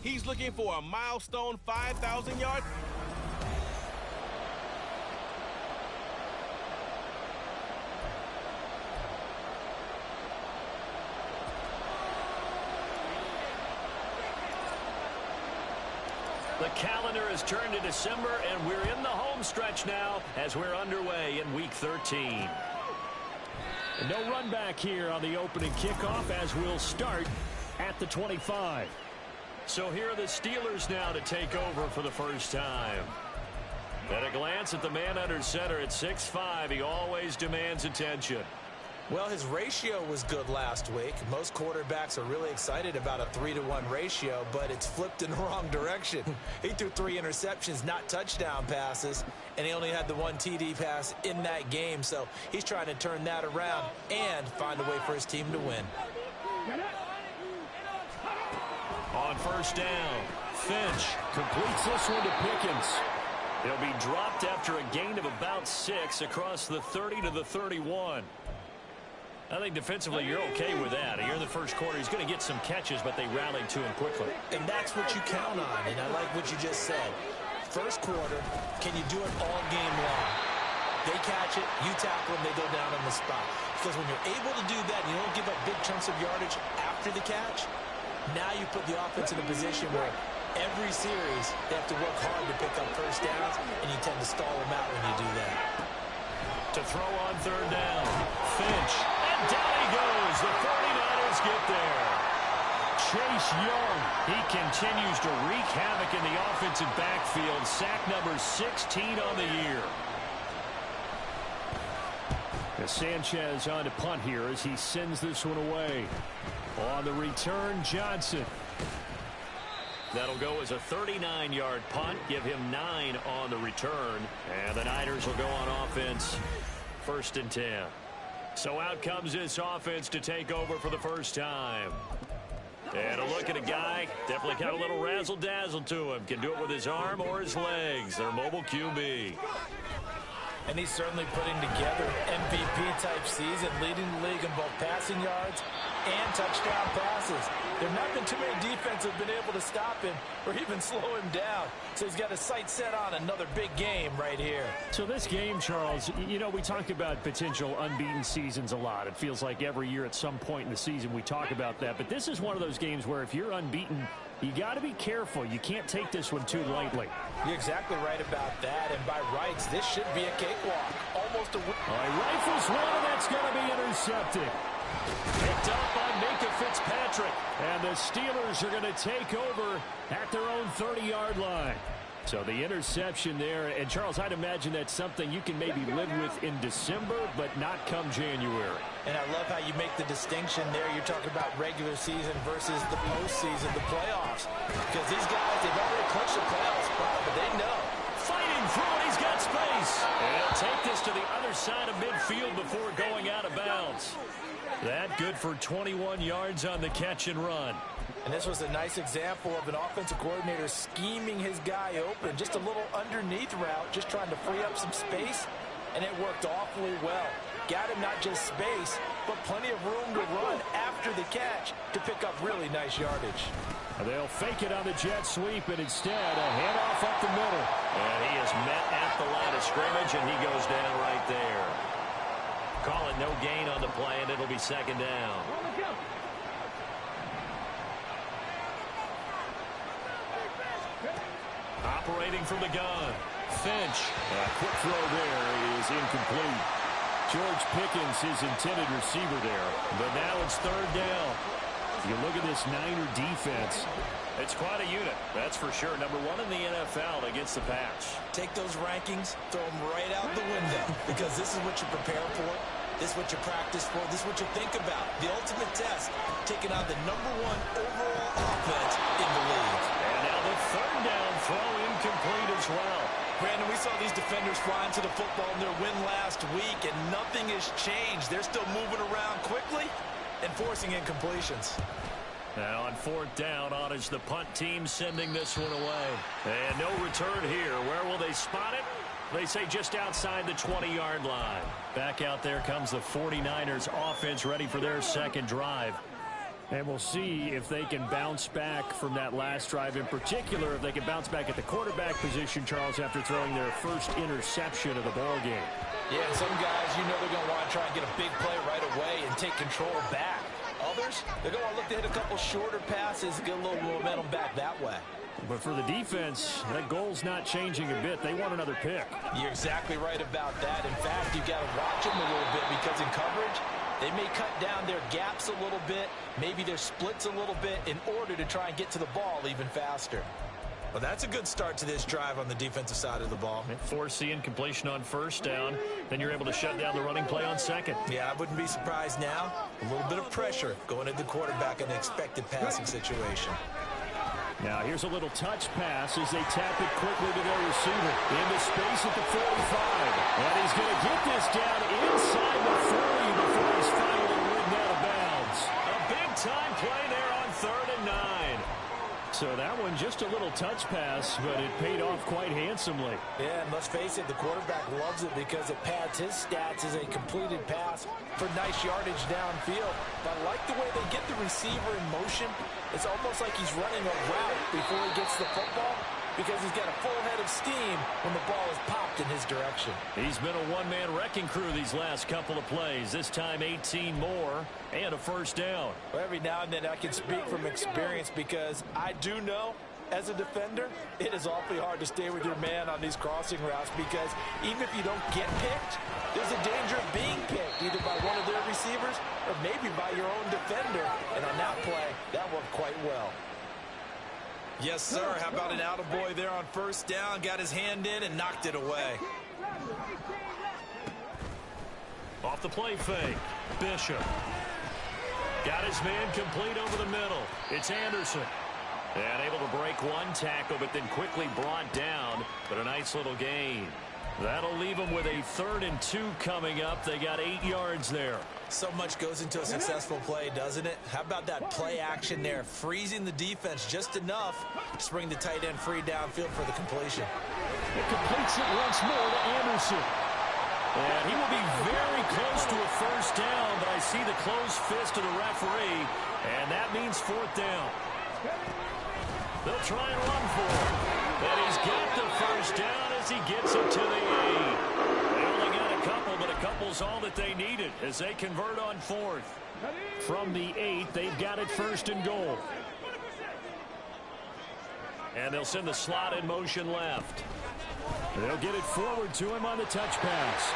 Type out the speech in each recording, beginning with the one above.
He's looking for a milestone 5,000 yards. The calendar has turned to December, and we're in the home stretch now as we're underway in Week 13. And no run back here on the opening kickoff as we'll start at the 25. So here are the Steelers now to take over for the first time. At a glance at the man under center at 6'5", he always demands attention. Well, his ratio was good last week. Most quarterbacks are really excited about a 3-to-1 ratio, but it's flipped in the wrong direction. He threw 3 interceptions, not touchdown passes, and he only had the 1 TD pass in that game. So he's trying to turn that around and find a way for his team to win. On first down, Finch completes this one to Pickens. He'll be dropped after a gain of about 6 across the 30 to the 31. I think defensively you're okay with that. Here in the first quarter, he's going to get some catches, but they rallied to him quickly. And that's what you count on, and I like what you just said. First quarter, can you do it all game long? They catch it, you tackle them, they go down on the spot. Because when you're able to do that, and you don't give up big chunks of yardage after the catch, now you put the offense in a position where every series they have to work hard to pick up first downs, and you tend to stall them out when you do that. To throw on third down, Finch. And down he goes. The 49ers get there. Chase Young, he continues to wreak havoc in the offensive backfield. Sack number 16 on the year. Sanchez on to punt here as he sends this one away. On the return, Johnson. That'll go as a 39-yard punt. Give him 9 on the return. And the Niners will go on offense. 1st and 10. So out comes this offense to take over for the first time. And a look at a guy, definitely got a little razzle-dazzle to him. Can do it with his arm or his legs. Their mobile QB. And he's certainly putting together an MVP-type season, leading the league in both passing yards and touchdown passes. There have not been too many defenses that have been able to stop him or even slow him down. So he's got his sights set on another big game right here. So this game, Charles, you know, we talk about potential unbeaten seasons a lot. It feels like every year at some point in the season we talk about that. But this is one of those games where if you're unbeaten, you got to be careful. You can't take this one too lightly. You're exactly right about that. And by rights, this should be a cakewalk. Almost a win. All right, rifles one, and that's going to be intercepted. Picked up by Minkah Fitzpatrick. And the Steelers are going to take over at their own 30-yard line. So the interception there. And, Charles, I'd imagine that's something you can maybe live with in December, but not come January. And I love how you make the distinction there. You're talking about regular season versus the postseason, the playoffs. Because these guys, they've already clinched the playoff spot, but they know. Fighting through it, he's got space. And he'll take this to the other side of midfield before going out of bounds. That good for 21 yards on the catch and run. And this was a nice example of an offensive coordinator scheming his guy open. Just a little underneath route, just trying to free up some space, and it worked awfully well. Got him not just space, but plenty of room to run after the catch to pick up really nice yardage. They'll fake it on the jet sweep, and instead a handoff up the middle. And he is met at the line of scrimmage, and he goes down right there. Call it no gain on the play, and it'll be 2nd down. Operating from the gun, Finch. A quick throw there is incomplete. George Pickens, his intended receiver there. But now it's 3rd down. You look at this Niner defense. It's quite a unit, that's for sure. Number 1 in the NFL against the pass. Take those rankings, throw them right out the window, because this is what you prepare for. This is what you practice for. This is what you think about. The ultimate test, taking on the number 1 overall offense in the league. And now the 3rd down throw incomplete as well. Brandon, we saw these defenders flying to the football in their win last week, and nothing has changed. They're still moving around quickly and forcing incompletions. Now on 4th down, on is the punt team sending this one away. And no return here. Where will they spot it? They say just outside the 20-yard line. Back out there comes the 49ers offense ready for their second drive. And we'll see if they can bounce back from that last drive, in particular, if they can bounce back at the quarterback position, Charles, after throwing their first interception of the ball game. Yeah, and some guys, you know they're going to want to try and get a big play right away and take control back. Others, they're going to look to hit a couple shorter passes and get a little momentum back that way. But for the defense, that goal's not changing a bit. They want another pick. You're exactly right about that. In fact, you've got to watch them a little bit because in coverage, they may cut down their gaps a little bit, maybe their splits a little bit in order to try and get to the ball even faster. Well, that's a good start to this drive on the defensive side of the ball. Force the incompletion on first down. Then you're able to shut down the running play on second. Yeah, I wouldn't be surprised now. A little bit of pressure going at the quarterback in an expected passing situation. Now here's a little touch pass as they tap it quickly to their receiver. Into space at the 45. And he's going to get this down inside the 40 before he's finally ridden out of bounds. A big-time play there on 3rd and 9. So that one just a little touch pass, but it paid off quite handsomely. Yeah, and let's face it, the quarterback loves it because it pads his stats as a completed pass for nice yardage downfield. But I like the way they get the receiver in motion. It's almost like he's running a route before he gets the football because he's got a full head of steam when the ball is popped in his direction. He's been a one-man wrecking crew these last couple of plays. This time 18 more and a first down. Well, every now and then I can speak from experience because I do know as a defender, it is awfully hard to stay with your man on these crossing routes because even if you don't get picked, there's a danger of being picked either by one of their receivers or maybe by your own defender. And on that play, that worked quite well. Yes, sir. How about an attaboy there on first down? Got his hand in and knocked it away. Off the play fake. Bishop. Got his man complete over the middle. It's Anderson. And able to break one tackle, but then quickly brought down. But a nice little gain. That'll leave them with a 3rd and 2 coming up. They got 8 yards there. So much goes into a successful play, doesn't it? How about that play action there? Freezing the defense just enough to bring the tight end free downfield for the completion. It completes it once more to Anderson. And he will be very close to a first down, but I see the closed fist of the referee, and that means 4th down. They'll try and run for it. And he's got the first down as he gets it to the 8. They only got a couple, but a couple's all that they needed as they convert on 4th. From the 8, they've got it 1st and goal. And they'll send the slot in motion left. They'll get it forward to him on the touch pass.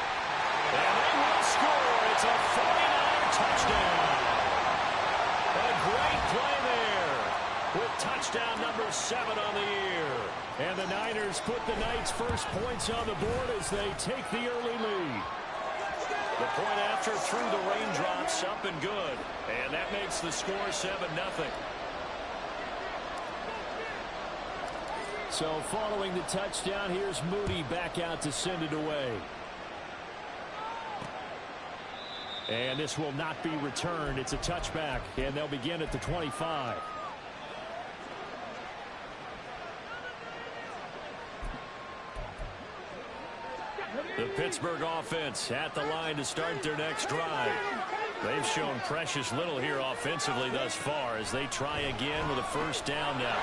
And they will score. It's a 49er touchdown. A great play there with touchdown number 7 on the year. And the Niners put the Knights' first points on the board as they take the early lead. The point after through the raindrops, up and good. And that makes the score 7-0. So following the touchdown, here's Moody back out to send it away. And this will not be returned. It's a touchback, and they'll begin at the 25. The Pittsburgh offense at the line to start their next drive. They've shown precious little here offensively thus far as they try again with a first down now.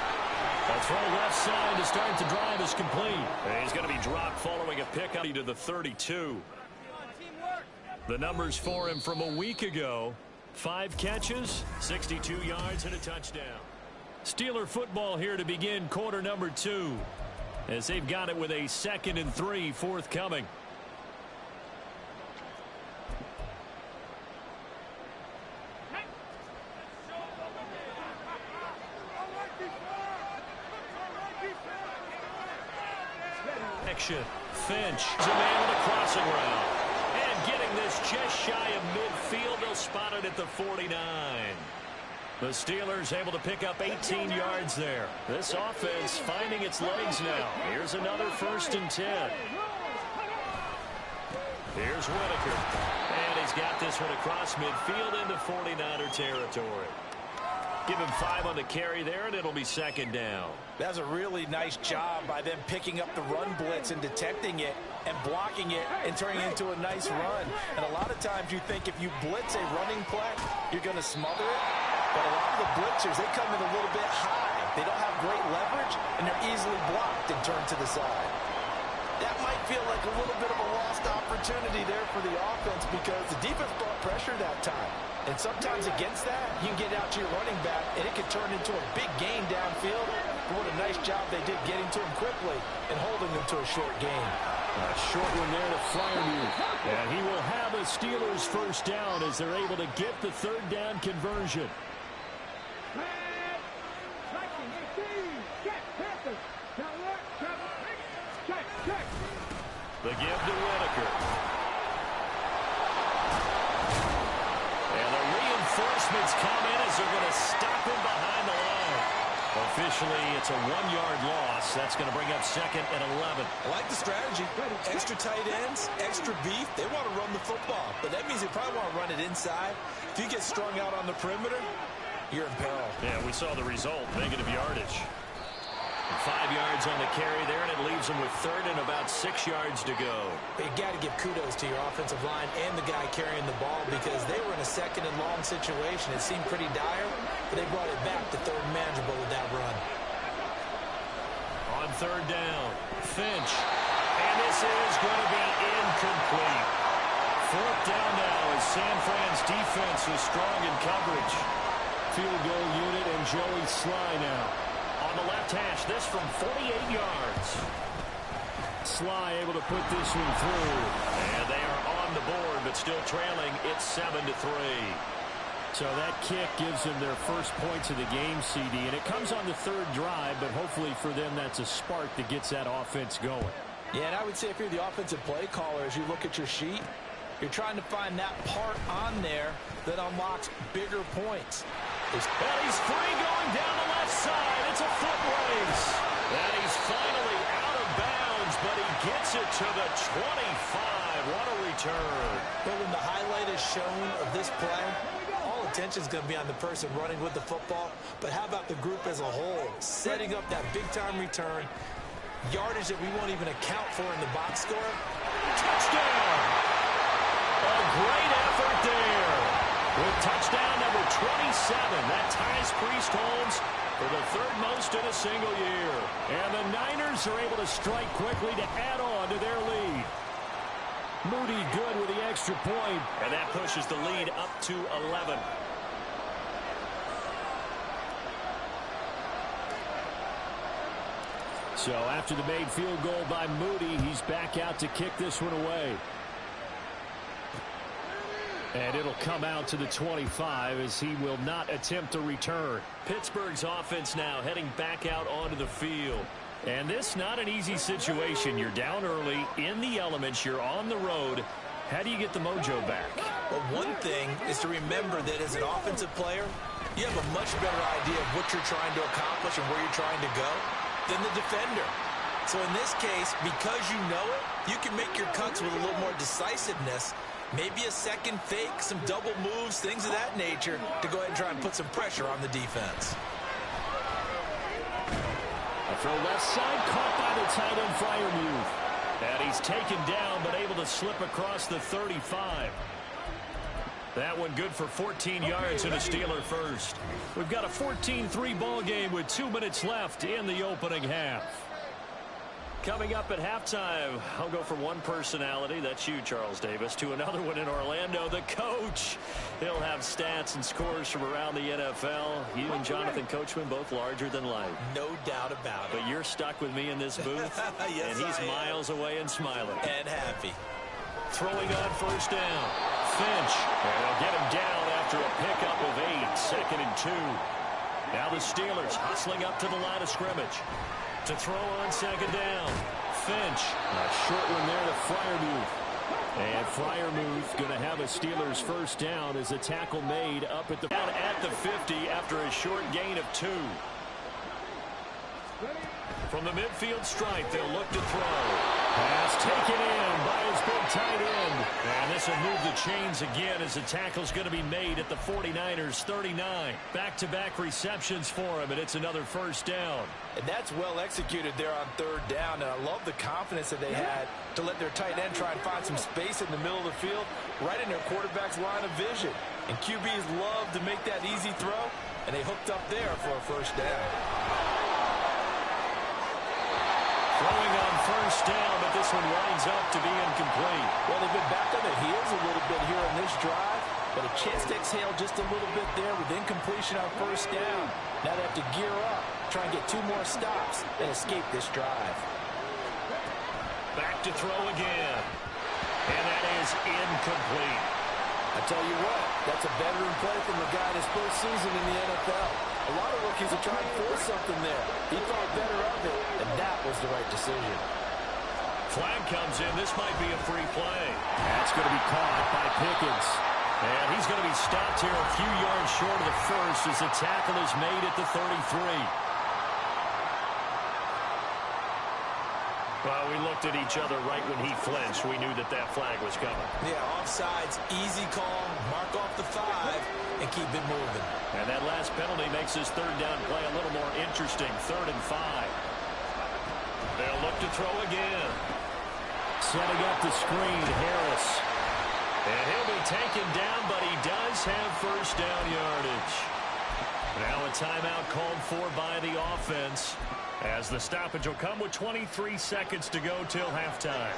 A throw left side to start the drive is complete. And he's going to be dropped following a pickup to the 32. The numbers for him from a week ago: 5 catches, 62 yards, and a touchdown. Steeler football here to begin quarter number 2 as they've got it with a 2nd and 3 forthcoming. Finch is a man with a crossing route. And getting this just shy of midfield, they'll spot it at the 49. The Steelers able to pick up 18 yards there. This offense finding its legs now. Here's another 1st and 10. Here's Whitaker. And he's got this one across midfield into 49er territory. Give him 5 on the carry there, and it'll be 2nd down. That's a really nice job by them picking up the run blitz and detecting it and blocking it and turning it into a nice run. And a lot of times you think if you blitz a running play, you're going to smother it. But a lot of the blitzers, they come in a little bit high. They don't have great leverage, and they're easily blocked and turned to the side. That might feel like a little bit of a lost opportunity there for the offense because the defense brought pressure that time. And sometimes against that, you can get out to your running back, and it can turn into a big gain downfield. What a nice job they did getting to him quickly and holding him to a short gain. A short one there to Freiermuth. And he will have a Steelers first down as they're able to get the third down conversion. The give to Whitaker. And the reinforcements come in as they're going to stop him behind the line. Officially, it's a 1-yard loss. That's going to bring up second and 11. I like the strategy. Extra tight ends, extra beef. They want to run the football, but that means they probably want to run it inside. If you get strung out on the perimeter, you're in peril. Yeah, we saw the result, negative yardage. 5 yards on the carry there, and it leaves them with third and about 6 yards to go. But you got to give kudos to your offensive line and the guy carrying the ball because they were in a second and long situation. It seemed pretty dire, but they brought it back to third and manageable with that run. On third down, Finch. And this is going to be incomplete. Fourth down now as San Fran's defense is strong in coverage. Field goal unit and Joey Sly now. On the left hash, this from 48 yards. Sly able to put this one through. And they are on the board, but still trailing. It's 7-3. So that kick gives them their first points of the game, CD. And it comes on the third drive, but hopefully for them that's a spark that gets that offense going. Yeah, and I would say if you're the offensive play caller, as you look at your sheet, you're trying to find that part on there that unlocks bigger points. And he's free going down the left side. It's a foot race. And he's finally out of bounds, but he gets it to the 25. What a return. But when the highlight is shown of this play, all attention is going to be on the person running with the football. But how about the group as a whole? Setting up that big-time return, yardage that we won't even account for in the box score. Touchdown! A great effort there. With touchdown number 27, that ties Priest Holmes for the third most in a single year. And the Niners are able to strike quickly to add on to their lead. Moody good with the extra point, and that pushes the lead up to 11. So after the made field goal by Moody, he's back out to kick this one away. And it'll come out to the 25 as he will not attempt to return. Pittsburgh's offense now heading back out onto the field. And this not an easy situation. You're down early, in the elements, you're on the road. How do you get the mojo back? Well, one thing is to remember that as an offensive player, you have a much better idea of what you're trying to accomplish and where you're trying to go than the defender. So in this case, because you know it, you can make your cuts with a little more decisiveness. Maybe a second fake, some double moves, things of that nature to go ahead and try and put some pressure on the defense. A throw left side, caught by the tight end Freiermuth. And he's taken down, but able to slip across the 35. That one good for 14 yards and a Steeler first. We've got a 14-3 ball game with 2 minutes left in the opening half. Coming up at halftime, I'll go from one personality, that's you, Charles Davis, to another one in Orlando, the coach. He'll have stats and scores from around the NFL. You and Jonathan Coachman both larger than life. No doubt about it. But you're stuck with me in this booth, yes, and he's miles away and smiling. And happy. Throwing on first down, Finch. And they'll get him down after a pickup of 8, 2nd and 2. Now the Steelers hustling up to the line of scrimmage. To throw on second down, Finch. A short one there to Freiermuth. And Freiermuth going to have a Steelers first down as a tackle made up at the 50 after a short gain of 2. From the midfield stripe, they'll look to throw. Pass taken in by his big tight end. And this will move the chains again as the tackle's going to be made at the 49ers 39. Back-to-back receptions for him, and it's another first down. And that's well executed there on third down. And I love the confidence that they had to let their tight end try and find some space in the middle of the field, right in their quarterback's line of vision. And QBs love to make that easy throw, and they hooked up there for a first down. Throwing on first down, but this one winds up to be incomplete. Well, they've been back on their heels a little bit here in this drive, but a chance to exhale just a little bit there with incompletion on first down. Now they have to gear up, try and get 2 more stops, and escape this drive. Back to throw again. And that is incomplete. I tell you what, that's a veteran play from a guy in his first season in the NFL. A lot of rookies are trying to force something there. He thought better of it, and that was the right decision. Flag comes in. This might be a free play. That's going to be caught by Pickens. And he's going to be stopped here a few yards short of the first as the tackle is made at the 33. Well, we looked at each other right when he flinched. We knew that that flag was coming. Yeah, offsides, easy call, mark off the 5, and keep it moving. And that last penalty makes his third down play a little more interesting. 3rd and 5. They'll look to throw again. Setting up the screen, Harris. And he'll be taken down, but he does have first down yardage. Now a timeout called for by the offense, as the stoppage will come with 23 seconds to go till halftime.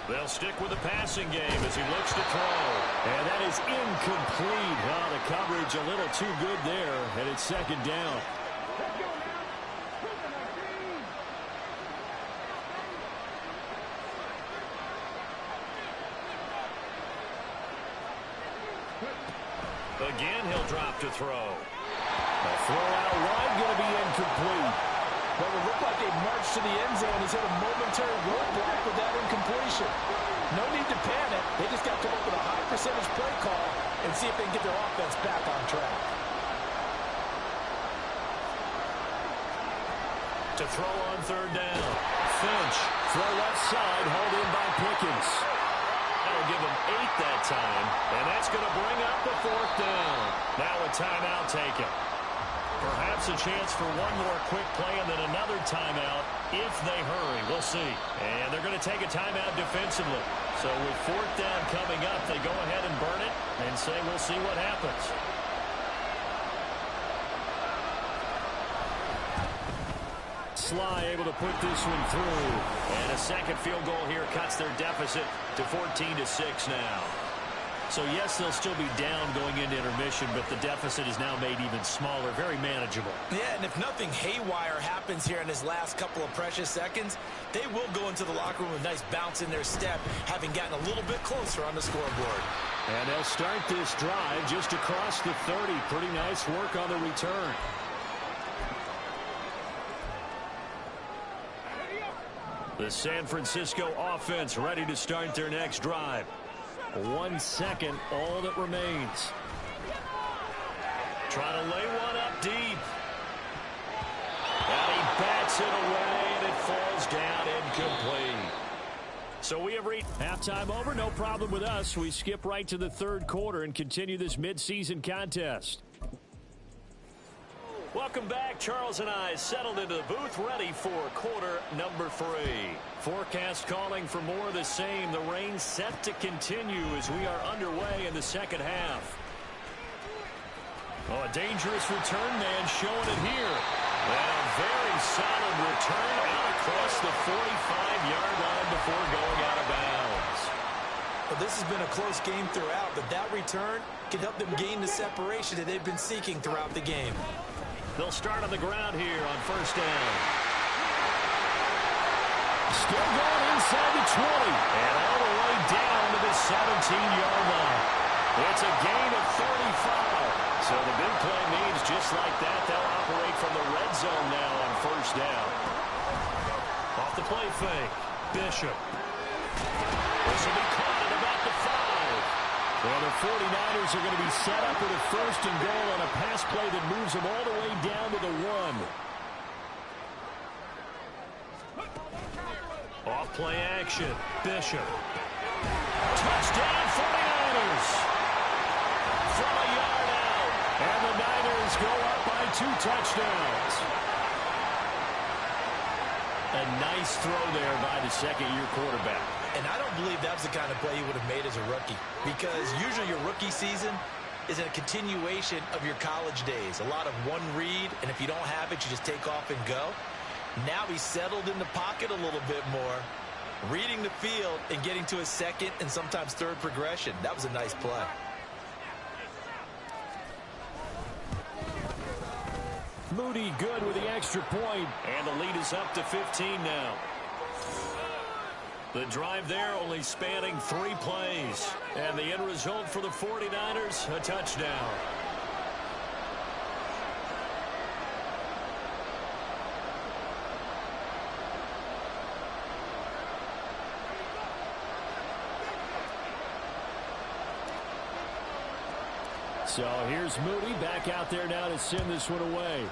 They'll stick with the passing game as he looks to throw. And that is incomplete. Oh, the coverage a little too good there, and it's 2nd down. Again, he'll drop to throw. A throw out wide, going to be incomplete. Well, it looked like they marched to the end zone. He's hit a momentary roadblock with that incompletion. No need to panic. They just got to come up with a high percentage play call and see if they can get their offense back on track. To throw on 3rd down. Finch, throw left side, hauled in by Pickens. That'll give him 8 that time, and that's going to bring up the 4th down. Now a timeout taken. Perhaps a chance for one more quick play and then another timeout if they hurry. We'll see. And they're going to take a timeout defensively. So with 4th down coming up, they go ahead and burn it and say we'll see what happens. Sly able to put this one through. And a second field goal here cuts their deficit to 14-6 now. So, yes, they'll still be down going into intermission, but the deficit is now made even smaller, very manageable. Yeah, and if nothing haywire happens here in his last couple of precious seconds, they will go into the locker room with a nice bounce in their step, having gotten a little bit closer on the scoreboard. And they'll start this drive just across the 30. Pretty nice work on the return. The San Francisco offense ready to start their next drive. 1 second, all that remains. Trying to lay one up deep. And he bats it away, and it falls down incomplete. So we have reached halftime over. No problem with us. We skip right to the 3rd quarter and continue this midseason contest. Welcome back. Charles and I settled into the booth, ready for quarter number 3. Forecast calling for more of the same. The rain set to continue as we are underway in the second half. Oh, a dangerous return man showing it here. And a very solid return out across the 45-yard line before going out of bounds. Well, this has been a close game throughout, but that return can help them gain the separation that they've been seeking throughout the game. They'll start on the ground here on first down. Still going inside the 20. And all the way down to the 17-yard line. It's a gain of 35. So the big play means just like that, they'll operate from the red zone now on first down. Off the play fake. Bishop. This will be caught at about the 5. Well, the 49ers are going to be set up with a 1st and goal on a pass play that moves them all the way down to the 1. Off play action. Bishop. Touchdown 49ers. From a yard out. And the Niners go up by 2 touchdowns. A nice throw there by the second-year quarterback. And I don't believe that was the kind of play he would have made as a rookie, because usually your rookie season is a continuation of your college days. A lot of one read, and if you don't have it, you just take off and go. Now he's settled in the pocket a little bit more, reading the field and getting to his second and sometimes third progression. That was a nice play. Moody good with the extra point, and the lead is up to 15 now. The drive there only spanning 3 plays, and the end result for the 49ers, a touchdown. So here's Moody back out there now to send this one away.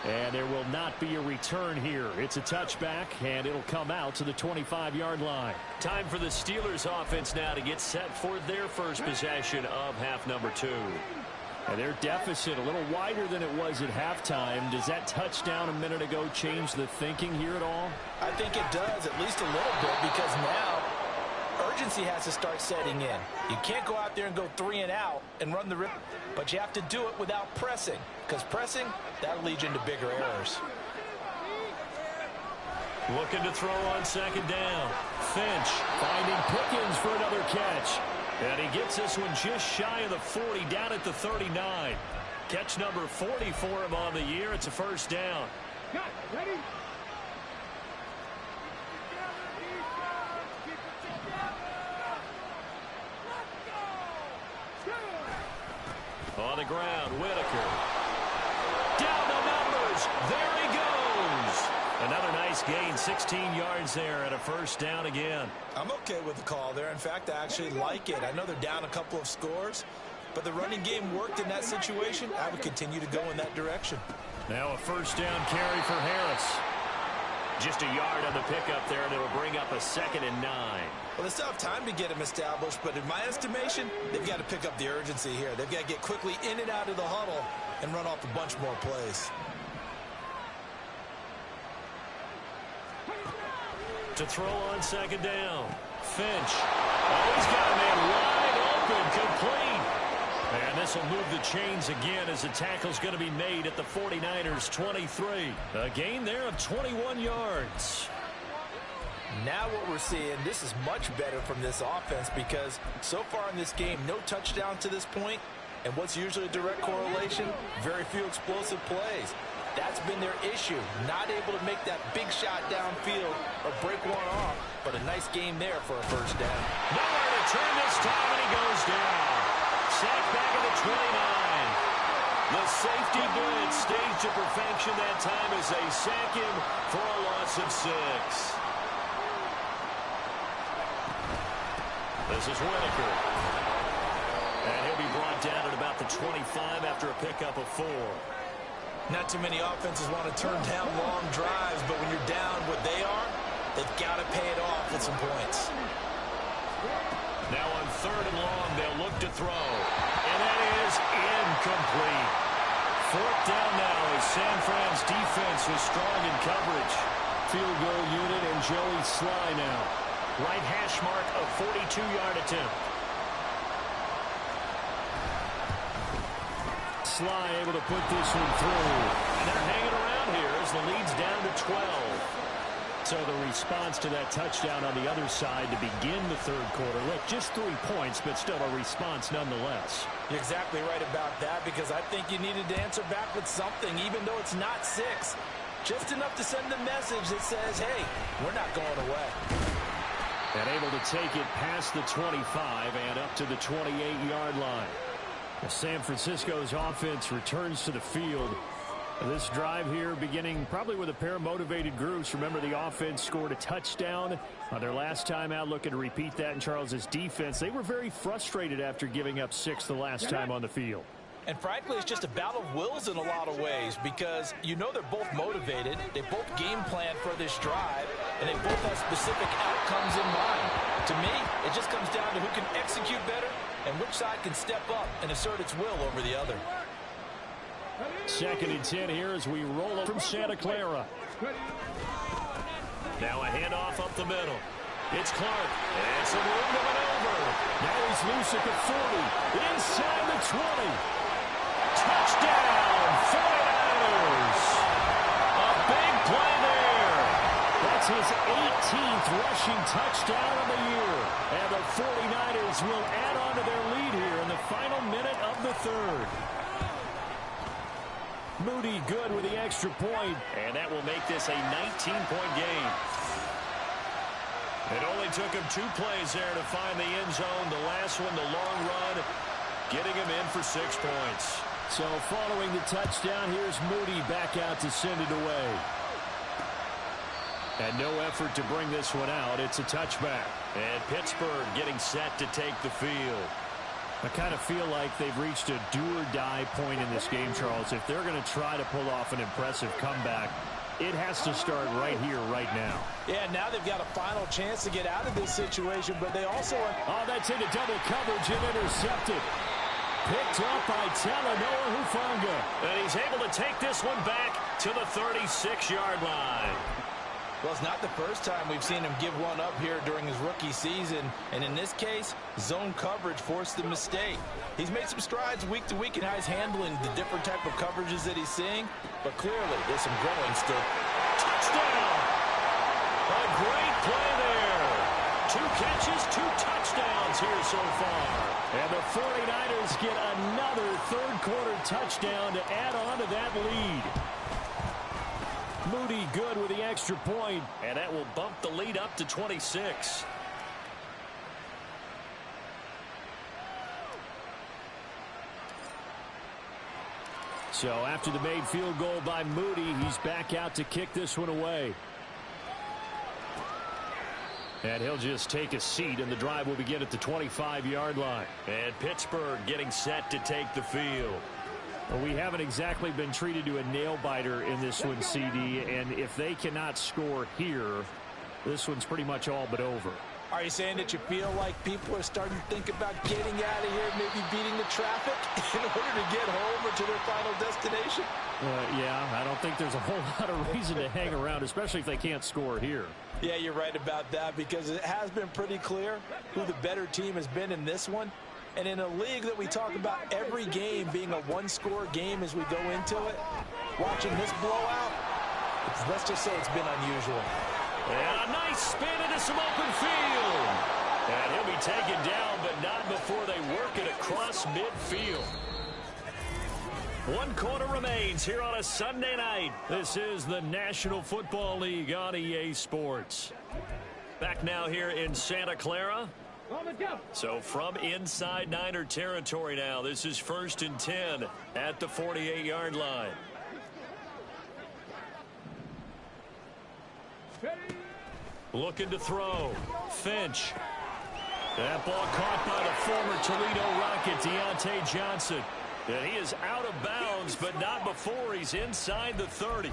And there will not be a return here. It's a touchback, and it'll come out to the 25-yard line. Time for the Steelers offense now to get set for their first possession of half number 2. And their deficit a little wider than it was at halftime. Does that touchdown a minute ago change the thinking here at all? I think it does, at least a little bit, because now urgency has to start setting in. You can't go out there and go 3 and out and run the rip, but you have to do it without pressing, because pressing, that'll lead you into bigger errors. Looking to throw on second down. Finch finding Pickens for another catch. And he gets this one just shy of the 40, down at the 39. Catch number 40 for him on the year. It's a first down. Ready? On the ground, Whitaker. Down the numbers. There he goes. Another nice gain, 16 yards there, and a first down again. I'm okay with the call there. In fact, I actually like it. I know they're down a couple of scores, but the running game worked in that situation. I would continue to go in that direction. Now a first down carry for Harris. Just a yard on the pickup there, and it'll bring up a 2nd and 9. Well, they still have time to get him established, but in my estimation, they've got to pick up the urgency here. They've got to get quickly in and out of the huddle and run off a bunch more plays. To throw on second down. Finch. Oh, he's got a man wide open, complete. And this will move the chains again as the tackle's going to be made at the 49ers 23. A gain there of 21 yards. Now what we're seeing, this is much better from this offense, because so far in this game, no touchdown to this point, and what's usually a direct correlation, very few explosive plays. That's been their issue, not able to make that big shot downfield or break one off, but a nice game there for a first down. Nowhere to turn this time, and he goes down. Sacked back at the 29. The safety blitz staged to perfection that time as they sack him for a loss of 6. This is Whitaker. And he'll be brought down at about the 25 after a pickup of 4. Not too many offenses want to turn down long drives, but when you're down what they are, they've got to pay it off with some points. Now on 3rd and long, they'll look to throw. And that is incomplete. 4th down now as San Fran's defense was strong in coverage. Field goal unit and Joey Sly now. Right hash mark, a 42-yard attempt. Sly able to put this one through. And they're hanging around here as the lead's down to 12. So the response to that touchdown on the other side to begin the 3rd quarter. Look, just 3 points, but still a response nonetheless. You're exactly right about that, because I think you needed to answer back with something, even though it's not 6. Just enough to send a message that says, hey, we're not going away. And able to take it past the 25 and up to the 28-yard line. San Francisco's offense returns to the field. This drive here beginning probably with a pair of motivated groups. Remember, the offense scored a touchdown on their last time out. Looking to repeat that in Charles's defense. They were very frustrated after giving up 6 the last time on the field. And frankly, it's just a battle of wills in a lot of ways, because you know they're both motivated. They both game plan for this drive, and they both have specific outcomes in mind. To me, it just comes down to who can execute better and which side can step up and assert its will over the other. 2nd and 10 here as we roll up from Santa Clara. Now a handoff up the middle. It's Clark. And some room to maneuver. Now he's loose at the 40. Inside the 20. Touchdown, 49ers. A big play there. That's his 18th rushing touchdown of the year. And the 49ers will add on to their lead here in the final minute of the third. Moody good with the extra point. And that will make this a 19-point game. It only took him 2 plays there to find the end zone. The last one, the long run, getting him in for 6 points. So following the touchdown, here's Moody back out to send it away. And no effort to bring this one out. It's a touchback. And Pittsburgh getting set to take the field. I kind of feel like they've reached a do-or-die point in this game, Charles. If they're going to try to pull off an impressive comeback, it has to start right here, right now. Yeah, now they've got a final chance to get out of this situation, but they also are... Oh, that's into double coverage and intercepted. Picked up by Talanoa Hufanga. And he's able to take this one back to the 36-yard line. Well, it's not the first time we've seen him give one up here during his rookie season. And in this case, zone coverage forced the mistake. He's made some strides week to week in how he's handling the different type of coverages that he's seeing. But clearly, there's some growing still. Touchdown! A great play there. 2 catches, 2 touchdowns here so far. And the 49ers get another third-quarter touchdown to add on to that lead. Moody good with the extra point, and that will bump the lead up to 26. So after the made field goal by Moody, he's back out to kick this one away. And he'll just take a seat, and the drive will begin at the 25-yard line. And Pittsburgh getting set to take the field. Well, we haven't exactly been treated to a nail-biter in this one, CD, and if they cannot score here, this one's pretty much all but over. Are you saying that you feel like people are starting to think about getting out of here, maybe beating the traffic in order to get home or to their final destination? Yeah, I don't think there's a whole lot of reason to hang around, especially if they can't score here. Yeah, you're right about that, because it has been pretty clear who the better team has been in this one. And in a league that we talk about every game being a one-score game as we go into it, watching this blowout, let's just say it's been unusual. And a nice spin into some open field. And he'll be taken down, but not before they work it across midfield. 1 quarter remains here on a Sunday night. This is the National Football League on EA Sports. Back now here in Santa Clara. So from inside Niner territory now, this is 1st and 10 at the 48-yard line. Looking to throw. Finch. That ball caught by the former Toledo Rocket, Deontay Johnson. And he is out of bounds, but not before he's inside the 30.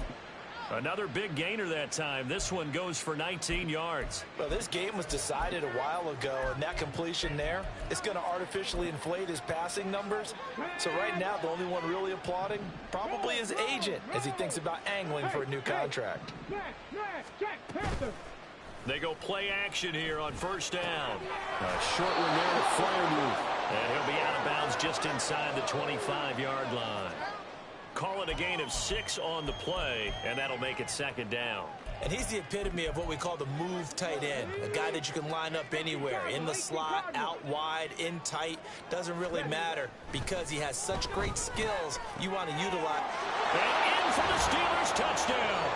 Another big gainer that time. This one goes for 19 yards. Well, this game was decided a while ago, and that completion there, it's going to artificially inflate his passing numbers. So right now, the only one really applauding probably his agent as he thinks about angling for a new contract. They go play action here on 1st down. A short one there to Freiermuth. And he'll be out of bounds just inside the 25-yard line. Call it a gain of 6 on the play, and that'll make it 2nd down. And he's the epitome of what we call the move tight end, a guy that you can line up anywhere, in the slot, out wide, in tight, doesn't really matter because he has such great skills you want to utilize. And in for the Steelers touchdown.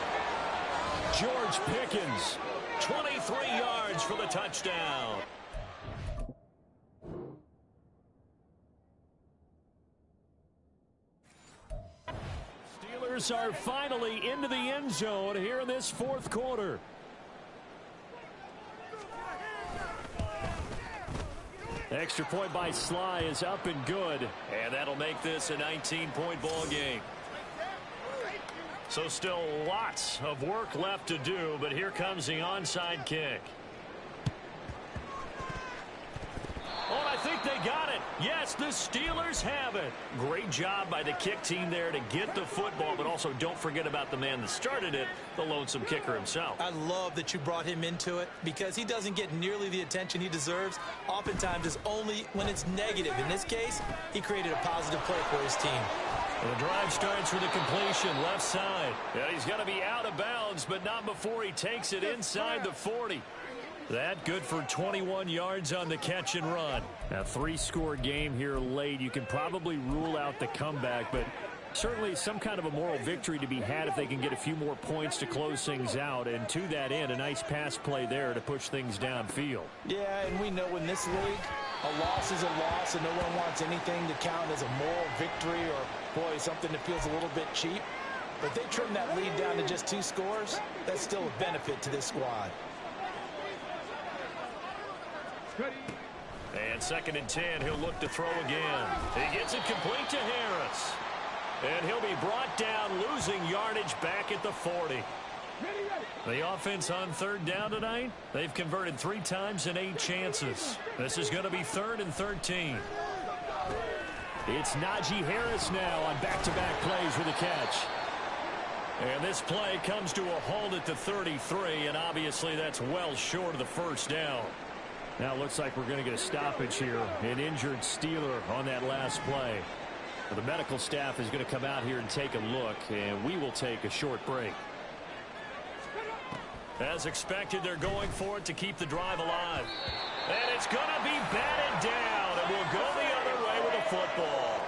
George Pickens, 23 yards for the touchdown. Are finally into the end zone here in this 4th quarter. Extra point by Sly is up and good, and that'll make this a 19-point ball game. So still lots of work left to do, but here comes the onside kick. Oh, think they got it. Yes, the Steelers have it. Great job by the kick team there to get the football, but also don't forget about the man that started it, the lonesome kicker himself. I love that you brought him into it because he doesn't get nearly the attention he deserves. Oftentimes it's only when it's negative. In this case, he created a positive play for his team. The drive starts with a completion, left side. Yeah, he's going to be out of bounds, but not before he takes it inside the 40. That good for 21 yards on the catch and run. A 3-score game here late. You can probably rule out the comeback, but certainly some kind of a moral victory to be had if they can get a few more points to close things out. And to that end, a nice pass play there to push things downfield. Yeah, and we know in this league, a loss is a loss, and no one wants anything to count as a moral victory or, boy, something that feels a little bit cheap. But if they trim that lead down to just 2 scores, that's still a benefit to this squad. And 2nd and 10, he'll look to throw again. He gets it complete to Harris. And he'll be brought down, losing yardage back at the 40. The offense on 3rd down tonight, they've converted 3 times in 8 chances. This is going to be 3rd and 13. It's Najee Harris now on back-to-back plays with a catch. And this play comes to a halt at the 33, and obviously that's well short of the 1st down. Now it looks like we're going to get a stoppage here. An injured Steeler on that last play. The medical staff is going to come out here and take a look, and we will take a short break. As expected, they're going for it to keep the drive alive. And it's going to be batted down, and we'll go the other way with the football.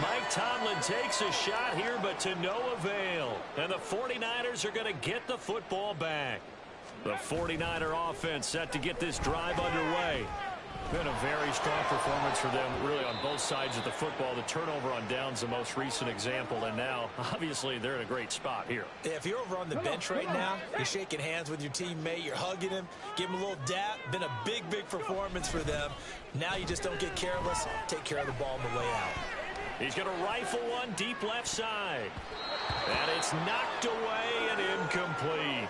Mike Tomlin takes a shot here, but to no avail. And the 49ers are going to get the football back. The 49er offense set to get this drive underway. Been a very strong performance for them, really, on both sides of the football. The turnover on downs, the most recent example, and now, obviously, they're in a great spot here. Yeah, if you're over on the bench right now, you're shaking hands with your teammate, you're hugging him, give him a little dap. Been a big, big performance for them. Now you just don't get careless. Take care of the ball on the way out. He's going to rifle one deep left side. And it's knocked away and incomplete.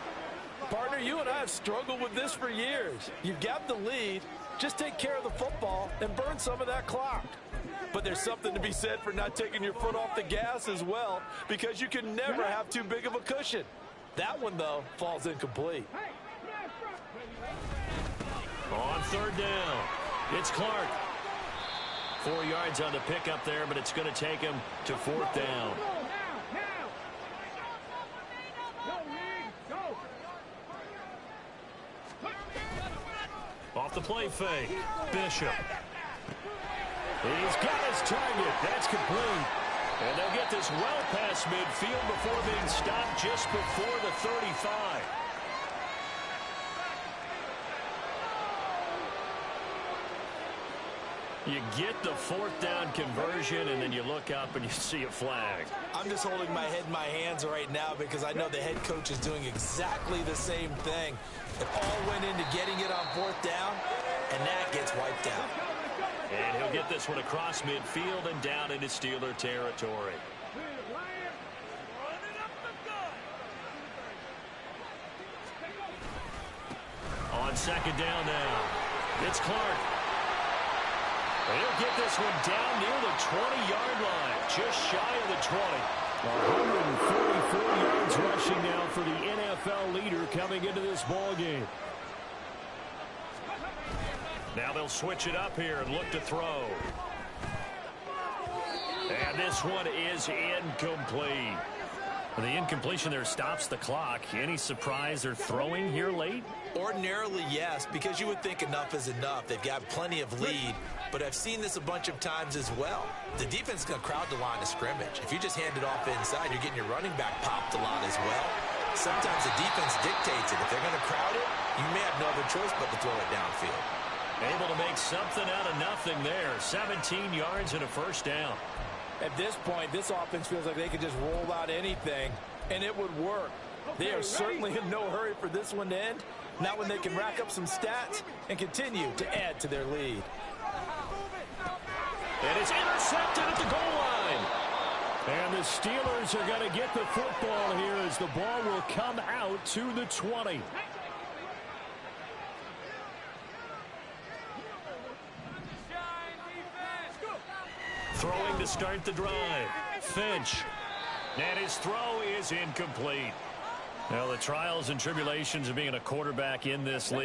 Partner, you and I have struggled with this for years. You've got the lead. Just take care of the football and burn some of that clock. But there's something to be said for not taking your foot off the gas as well, because you can never have too big of a cushion. That one, though, falls incomplete. On 3rd down, it's Clark. 4 yards on the pickup there, but it's going to take him to 4th down. Off the play fake, Bishop. He's got his target. That's complete. And they'll get this well past midfield before being stopped just before the 35. You get the 4th down conversion, and then you look up and you see a flag. I'm just holding my head in my hands right now because I know the head coach is doing exactly the same thing. It all went into getting it on 4th down, and that gets wiped out. And he'll get this one across midfield and down into Steeler territory. On 2nd down now, it's Clark. He'll get this one down near the 20-yard line, just shy of the 20. 144 yards rushing now for the NFL leader coming into this ball game. Now they'll switch it up here and look to throw. And this one is incomplete. The incompletion there stops the clock. Any surprise they're throwing here late? Ordinarily, yes, because you would think enough is enough. They've got plenty of lead, but I've seen this a bunch of times as well. The defense is going to crowd the line of scrimmage. If you just hand it off inside, you're getting your running back popped a lot as well. Sometimes the defense dictates it. If they're going to crowd it, you may have no other choice but to throw it downfield. Able to make something out of nothing there. 17 yards and a 1st down. At this point, this offense feels like they could just roll out anything, and it would work. They are certainly in no hurry for this one to end, not when they can rack up some stats and continue to add to their lead. And it's intercepted at the goal line. And the Steelers are going to get the football here as the ball will come out to the 20. Throwing to start the drive. Finch. And his throw is incomplete. Well, the trials and tribulations of being a quarterback in this league.